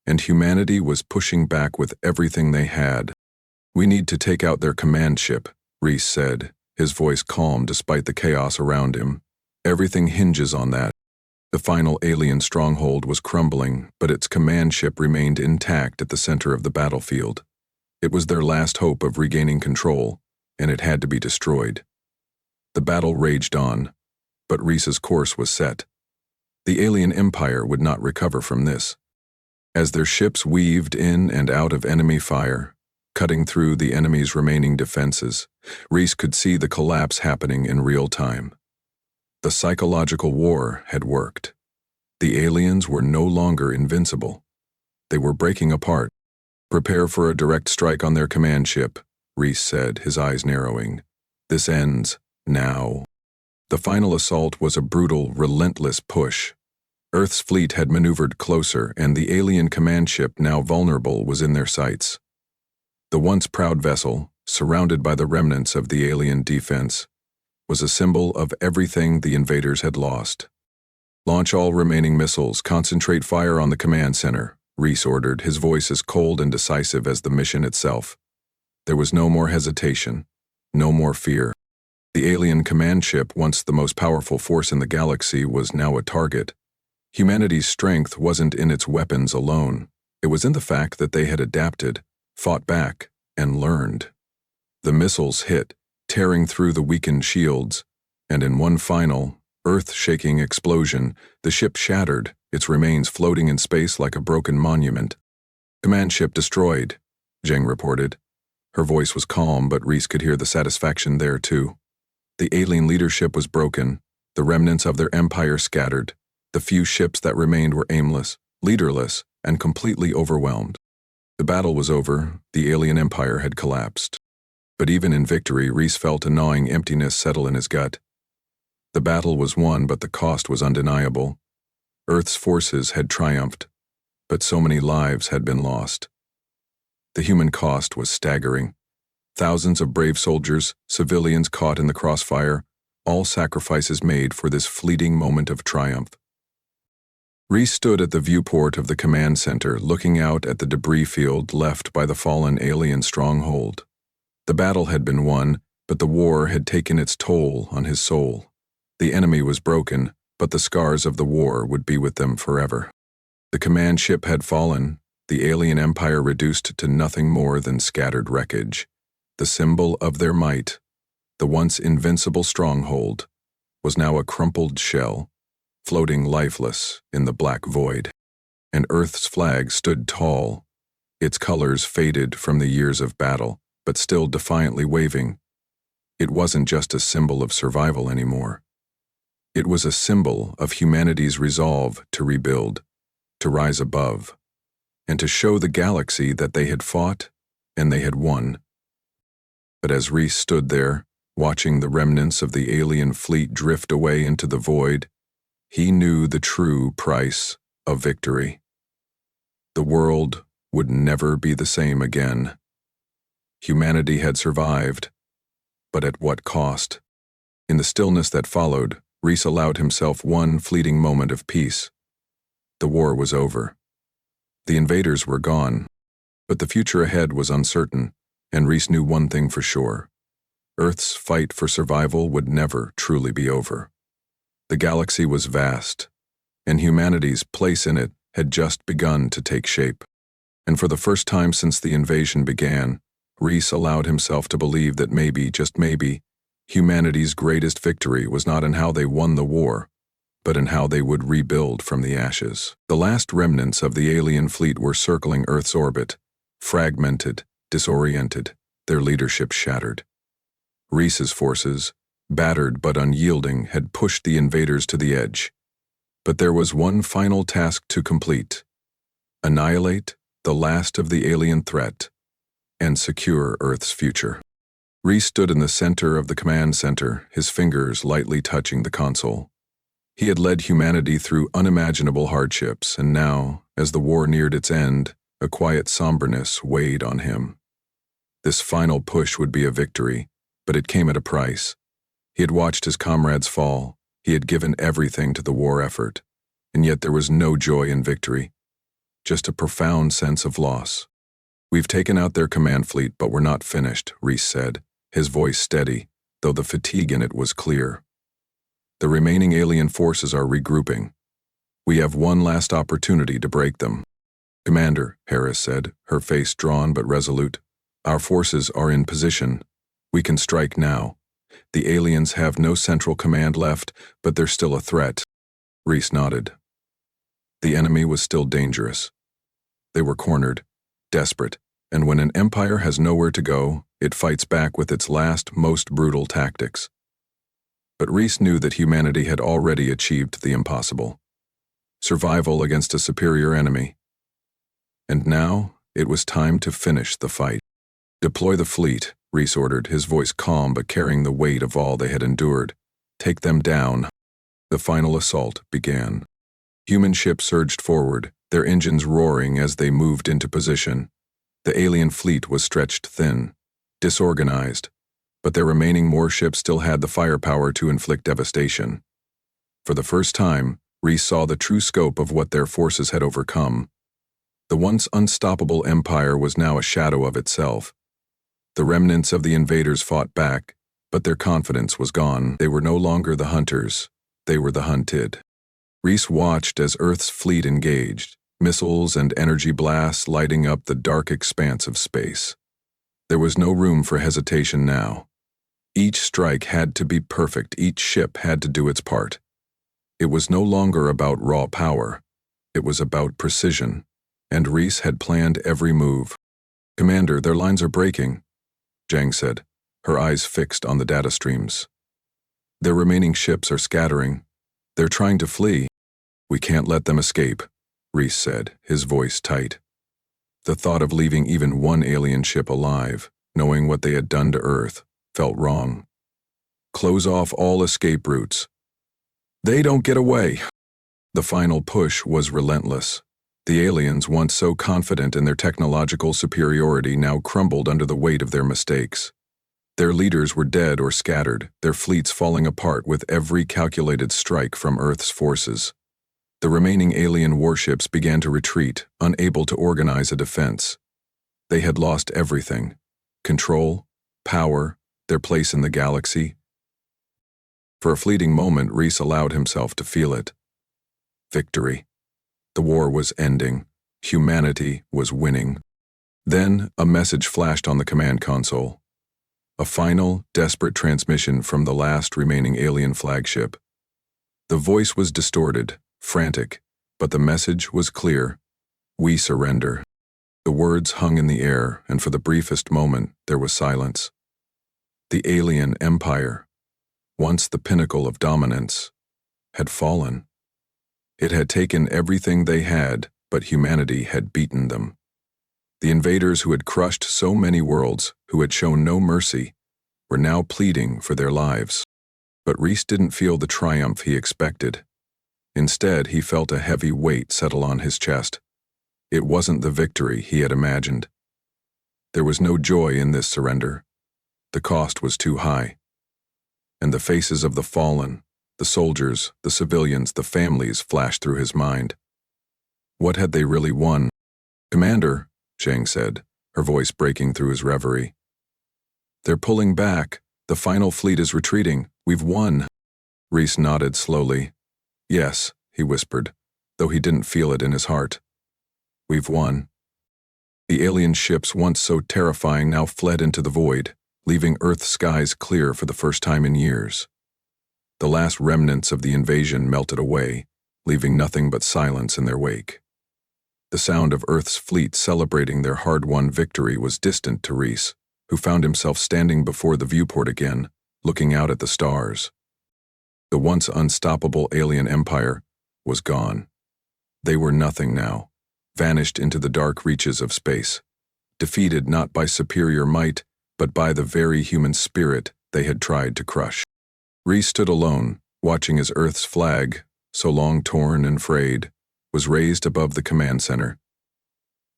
and humanity was pushing back with everything they had. "We need to take out their command ship," Reese said, his voice calm despite the chaos around him. "Everything hinges on that." The final alien stronghold was crumbling, but its command ship remained intact at the center of the battlefield. It was their last hope of regaining control, and it had to be destroyed. The battle raged on, but Reese's course was set. The alien empire would not recover from this. As their ships weaved in and out of enemy fire, cutting through the enemy's remaining defenses, Reese could see the collapse happening in real time. The psychological war had worked. The aliens were no longer invincible. They were breaking apart. "Prepare for a direct strike on their command ship," Reese said, his eyes narrowing. "This ends now." The final assault was a brutal, relentless push. Earth's fleet had maneuvered closer, and the alien command ship, now vulnerable, was in their sights. The once proud vessel, surrounded by the remnants of the alien defense, was a symbol of everything the invaders had lost. "Launch all remaining missiles, concentrate fire on the command center," Reese ordered, his voice as cold and decisive as the mission itself. There was no more hesitation, no more fear. The alien command ship, once the most powerful force in the galaxy, was now a target. Humanity's strength wasn't in its weapons alone. It was in the fact that they had adapted, fought back, and learned. The missiles hit, tearing through the weakened shields, and in one final, earth-shaking explosion, the ship shattered, its remains floating in space like a broken monument. "Command ship destroyed," Zhang reported. Her voice was calm, but Reese could hear the satisfaction there too. The alien leadership was broken, the remnants of their empire scattered. The few ships that remained were aimless, leaderless, and completely overwhelmed. The battle was over, the alien empire had collapsed. But even in victory, Reese felt a gnawing emptiness settle in his gut. The battle was won, but the cost was undeniable. Earth's forces had triumphed, but so many lives had been lost. The human cost was staggering. Thousands of brave soldiers, civilians caught in the crossfire, all sacrifices made for this fleeting moment of triumph. Reese stood at the viewport of the command center, looking out at the debris field left by the fallen alien stronghold. The battle had been won, but the war had taken its toll on his soul. The enemy was broken, but the scars of the war would be with them forever. The command ship had fallen, the alien empire reduced to nothing more than scattered wreckage. The symbol of their might, the once invincible stronghold, was now a crumpled shell, floating lifeless in the black void. And Earth's flag stood tall, its colors faded from the years of battle, but still defiantly waving. It wasn't just a symbol of survival anymore. It was a symbol of humanity's resolve to rebuild, to rise above, and to show the galaxy that they had fought and they had won. But as Reese stood there, watching the remnants of the alien fleet drift away into the void, he knew the true price of victory. The world would never be the same again. Humanity had survived, but at what cost? In the stillness that followed, Reese allowed himself one fleeting moment of peace. The war was over. The invaders were gone, but the future ahead was uncertain, and Reese knew one thing for sure. Earth's fight for survival would never truly be over. The galaxy was vast, and humanity's place in it had just begun to take shape. And for the first time since the invasion began, Reese allowed himself to believe that maybe, just maybe, humanity's greatest victory was not in how they won the war, but in how they would rebuild from the ashes. The last remnants of the alien fleet were circling Earth's orbit, fragmented, disoriented, their leadership shattered. Reese's forces, battered but unyielding, had pushed the invaders to the edge. But there was one final task to complete: annihilate the last of the alien threat and secure Earth's future. Reese stood in the center of the command center, his fingers lightly touching the console. He had led humanity through unimaginable hardships, and now, as the war neared its end, a quiet somberness weighed on him. This final push would be a victory, but it came at a price. He had watched his comrades fall, he had given everything to the war effort, and yet there was no joy in victory, just a profound sense of loss. "We've taken out their command fleet, but we're not finished," Reese said, his voice steady, though the fatigue in it was clear. "The remaining alien forces are regrouping. We have one last opportunity to break them." "Commander," Harris said, her face drawn but resolute, "our forces are in position. We can strike now. The aliens have no central command left, but they're still a threat." Reese nodded. The enemy was still dangerous. They were cornered, desperate, and when an empire has nowhere to go, it fights back with its last, most brutal tactics. But Reese knew that humanity had already achieved the impossible: survival against a superior enemy. And now, it was time to finish the fight. "Deploy the fleet," Reese ordered, his voice calm but carrying the weight of all they had endured. "Take them down." The final assault began. Human ships surged forward, their engines roaring as they moved into position. The alien fleet was stretched thin, disorganized, but their remaining warships still had the firepower to inflict devastation. For the first time, Reese saw the true scope of what their forces had overcome. The once unstoppable empire was now a shadow of itself. The remnants of the invaders fought back, but their confidence was gone. They were no longer the hunters, they were the hunted. Reese watched as Earth's fleet engaged, missiles and energy blasts lighting up the dark expanse of space. There was no room for hesitation now. Each strike had to be perfect, each ship had to do its part. It was no longer about raw power, it was about precision, and Reese had planned every move. "Commander, their lines are breaking," Jang said, her eyes fixed on the data streams. "Their remaining ships are scattering. They're trying to flee." "We can't let them escape," Reese said, his voice tight. The thought of leaving even one alien ship alive, knowing what they had done to Earth, felt wrong. "Close off all escape routes. They don't get away." The final push was relentless. The aliens, once so confident in their technological superiority, now crumbled under the weight of their mistakes. Their leaders were dead or scattered, their fleets falling apart with every calculated strike from Earth's forces. The remaining alien warships began to retreat, unable to organize a defense. They had lost everything: control, power, their place in the galaxy. For a fleeting moment, Reese allowed himself to feel it. Victory. The war was ending. Humanity was winning. Then, a message flashed on the command console. A final, desperate transmission from the last remaining alien flagship. The voice was distorted, frantic, but the message was clear. We surrender. The words hung in the air, and for the briefest moment, there was silence. The alien empire, once the pinnacle of dominance, had fallen. It had taken everything they had, but humanity had beaten them. The invaders who had crushed so many worlds, who had shown no mercy, were now pleading for their lives. But Reese didn't feel the triumph he expected. Instead, he felt a heavy weight settle on his chest. It wasn't the victory he had imagined. There was no joy in this surrender. The cost was too high. And the faces of the fallen, the soldiers, the civilians, the families flashed through his mind. What had they really won? "Commander," Zhang said, her voice breaking through his reverie. "They're pulling back. The final fleet is retreating. We've won." Reese nodded slowly. "Yes," he whispered, though he didn't feel it in his heart. "We've won." The alien ships, once so terrifying, now fled into the void, leaving Earth's skies clear for the first time in years. The last remnants of the invasion melted away, leaving nothing but silence in their wake. The sound of Earth's fleet celebrating their hard-won victory was distant to Reese, who found himself standing before the viewport again, looking out at the stars. The once unstoppable alien empire was gone. They were nothing now, vanished into the dark reaches of space, defeated not by superior might, but by the very human spirit they had tried to crush. Reese stood alone, watching as Earth's flag, so long torn and frayed, was raised above the command center.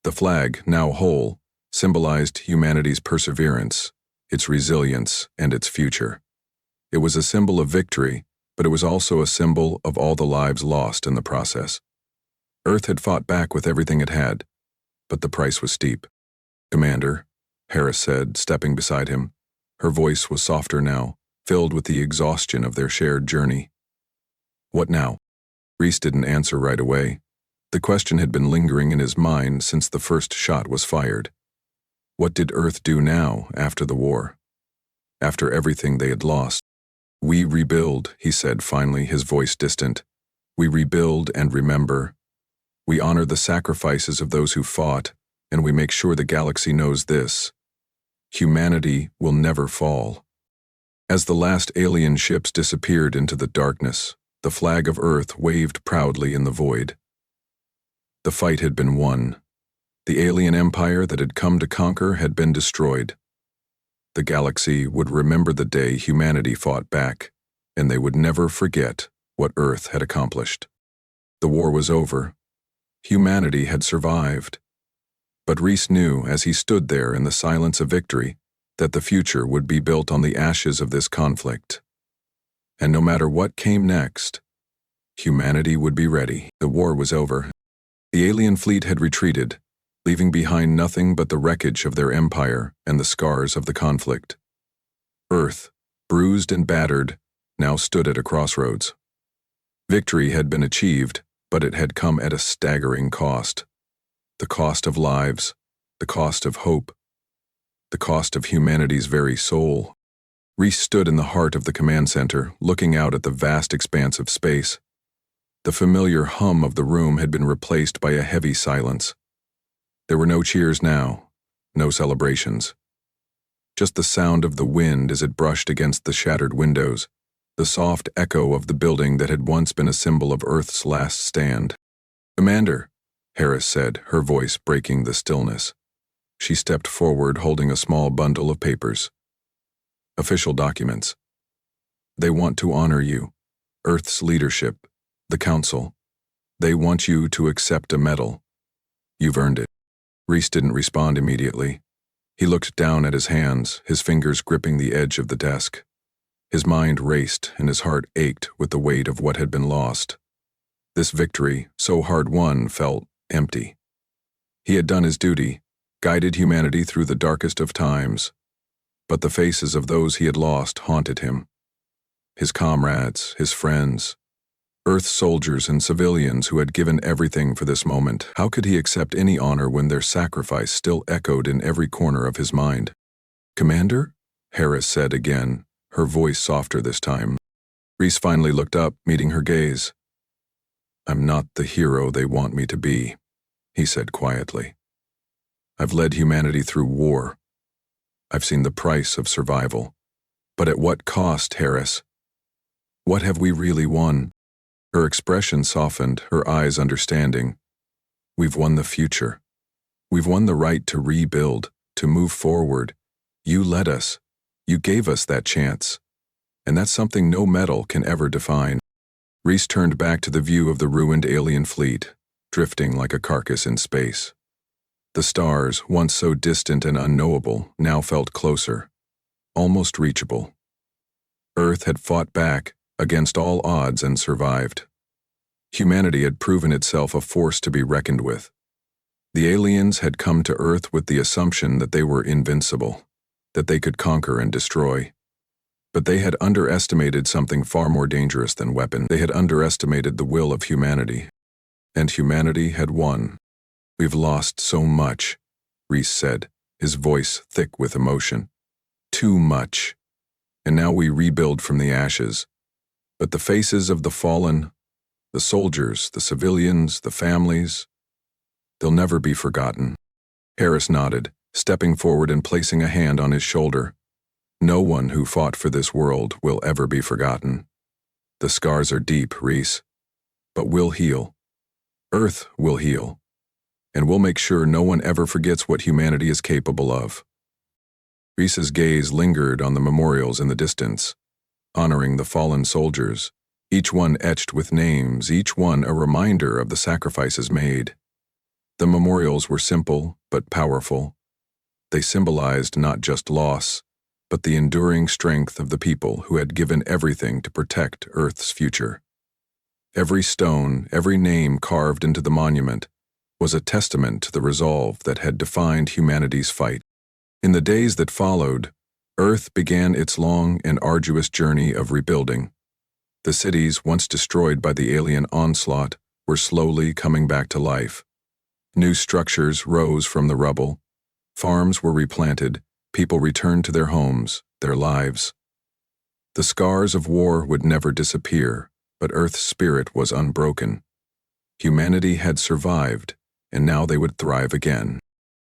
The flag, now whole, symbolized humanity's perseverance, its resilience, and its future. It was a symbol of victory, but it was also a symbol of all the lives lost in the process. Earth had fought back with everything it had, but the price was steep. "Commander," Harris said, stepping beside him. Her voice was softer now, filled with the exhaustion of their shared journey. "What now?" Reese didn't answer right away. The question had been lingering in his mind since the first shot was fired. What did Earth do now, after the war? After everything they had lost? "We rebuild," he said finally, his voice distant. "We rebuild and remember. We honor the sacrifices of those who fought, and we make sure the galaxy knows this. Humanity will never fall." As the last alien ships disappeared into the darkness, the flag of Earth waved proudly in the void. The fight had been won. The alien empire that had come to conquer had been destroyed. The galaxy would remember the day humanity fought back, and they would never forget what Earth had accomplished. The war was over. Humanity had survived. But Reese knew, as he stood there in the silence of victory, that the future would be built on the ashes of this conflict. And no matter what came next, humanity would be ready. The war was over. The alien fleet had retreated, leaving behind nothing but the wreckage of their empire and the scars of the conflict. Earth, bruised and battered, now stood at a crossroads. Victory had been achieved, but it had come at a staggering cost. The cost of lives, the cost of hope, the cost of humanity's very soul. Reese stood in the heart of the command center, looking out at the vast expanse of space. The familiar hum of the room had been replaced by a heavy silence. There were no cheers now, no celebrations. Just the sound of the wind as it brushed against the shattered windows, the soft echo of the building that had once been a symbol of Earth's last stand. "Commander," Harris said, her voice breaking the stillness. She stepped forward, holding a small bundle of papers. "Official documents. They want to honor you, Earth's leadership, the Council. They want you to accept a medal. You've earned it." Reese didn't respond immediately. He looked down at his hands, his fingers gripping the edge of the desk. His mind raced and his heart ached with the weight of what had been lost. This victory, so hard won, felt empty. He had done his duty, guided humanity through the darkest of times, but the faces of those he had lost haunted him. His comrades, his friends, Earth soldiers and civilians who had given everything for this moment. How could he accept any honor when their sacrifice still echoed in every corner of his mind? "Commander?" Harris said again, her voice softer this time. Reese finally looked up, meeting her gaze. "I'm not the hero they want me to be," he said quietly. "I've led humanity through war. I've seen the price of survival. But at what cost, Harris? What have we really won?" Her expression softened, her eyes understanding. "We've won the future. We've won the right to rebuild, to move forward. You led us. You gave us that chance. And that's something no medal can ever define." Reese turned back to the view of the ruined alien fleet, drifting like a carcass in space. The stars, once so distant and unknowable, now felt closer, almost reachable. Earth had fought back against all odds and survived. Humanity had proven itself a force to be reckoned with. The aliens had come to Earth with the assumption that they were invincible, that they could conquer and destroy. But they had underestimated something far more dangerous than weapons. They had underestimated the will of humanity. And humanity had won. "We've lost so much," Reese said, his voice thick with emotion. "Too much. And now we rebuild from the ashes. But the faces of the fallen, the soldiers, the civilians, the families, they'll never be forgotten." Harris nodded, stepping forward and placing a hand on his shoulder. "No one who fought for this world will ever be forgotten. The scars are deep, Reese, but we'll heal. Earth will heal. And we'll make sure no one ever forgets what humanity is capable of." Reese's gaze lingered on the memorials in the distance, honoring the fallen soldiers, each one etched with names, each one a reminder of the sacrifices made. The memorials were simple but powerful. They symbolized not just loss, but the enduring strength of the people who had given everything to protect Earth's future. Every stone, every name carved into the monument was a testament to the resolve that had defined humanity's fight. In the days that followed, Earth began its long and arduous journey of rebuilding. The cities, once destroyed by the alien onslaught, were slowly coming back to life. New structures rose from the rubble. Farms were replanted, people returned to their homes, their lives. The scars of war would never disappear, but Earth's spirit was unbroken. Humanity had survived, and now they would thrive again.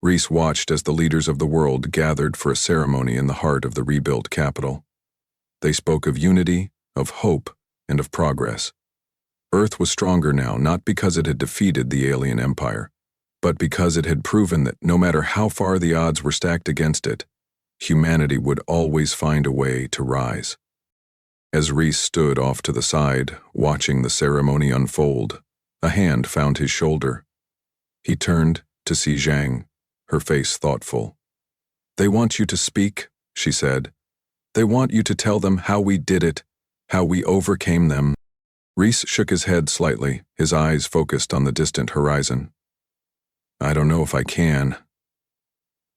Reese watched as the leaders of the world gathered for a ceremony in the heart of the rebuilt capital. They spoke of unity, of hope, and of progress. Earth was stronger now, not because it had defeated the alien empire, but because it had proven that no matter how far the odds were stacked against it, humanity would always find a way to rise. As Reese stood off to the side, watching the ceremony unfold, a hand found his shoulder. He turned to see Zhang, her face thoughtful. "They want you to speak," she said. "They want you to tell them how we did it, how we overcame them." Reese shook his head slightly, his eyes focused on the distant horizon. "I don't know if I can.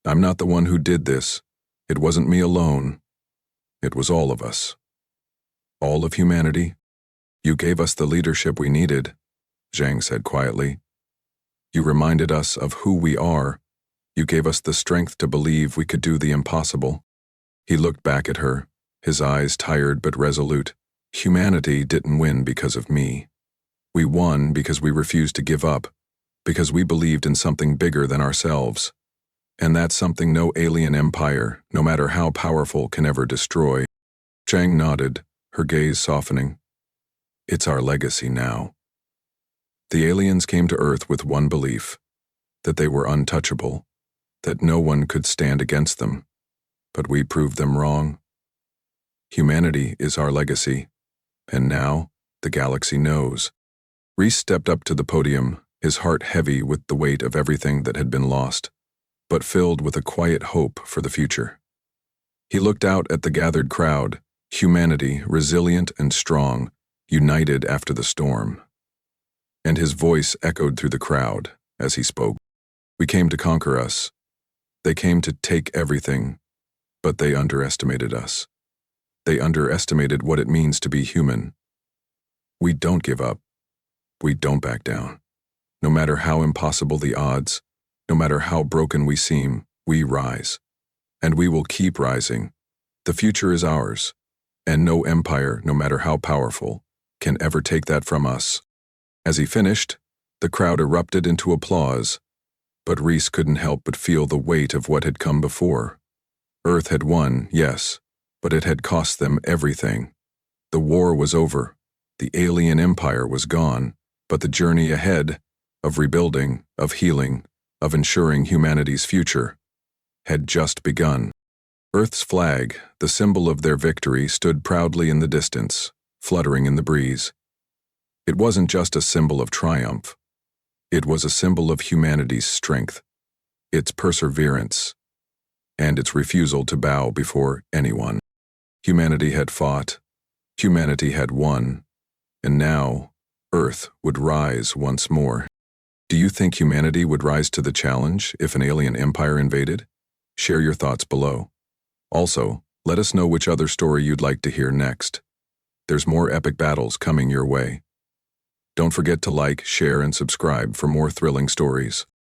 I'm not the one who did this. It wasn't me alone. It was all of us. All of humanity. You gave us the leadership we needed," Zhang said quietly. "You reminded us of who we are. You gave us the strength to believe we could do the impossible." He looked back at her, his eyes tired but resolute. "Humanity didn't win because of me. We won because we refused to give up, because we believed in something bigger than ourselves. And that's something no alien empire, no matter how powerful, can ever destroy." Zhang nodded, her gaze softening. "It's our legacy now." The aliens came to Earth with one belief, that they were untouchable, that no one could stand against them. But we proved them wrong. Humanity is our legacy, and now the galaxy knows. Reese stepped up to the podium, his heart heavy with the weight of everything that had been lost. but filled with a quiet hope for the future. He looked out at the gathered crowd, humanity resilient and strong, united after the storm. And his voice echoed through the crowd as he spoke. We came to conquer us. They came to take everything, but they underestimated us. They underestimated what it means to be human. We don't give up. We don't back down. No matter how impossible the odds, no matter how broken we seem, we rise. And we will keep rising. The future is ours, and no empire, no matter how powerful, can ever take that from us. As he finished, the crowd erupted into applause, but Reese couldn't help but feel the weight of what had come before. Earth had won, yes, but it had cost them everything. The war was over, the alien empire was gone, but the journey ahead, of rebuilding, of healing, of ensuring humanity's future, had just begun. Earth's flag, the symbol of their victory, stood proudly in the distance, fluttering in the breeze. It wasn't just a symbol of triumph. It was a symbol of humanity's strength, its perseverance, and its refusal to bow before anyone. Humanity had fought, humanity had won, and now Earth would rise once more. Do you think humanity would rise to the challenge if an alien empire invaded? Share your thoughts below. Also, let us know which other story you'd like to hear next. There's more epic battles coming your way. Don't forget to like, share, and subscribe for more thrilling stories.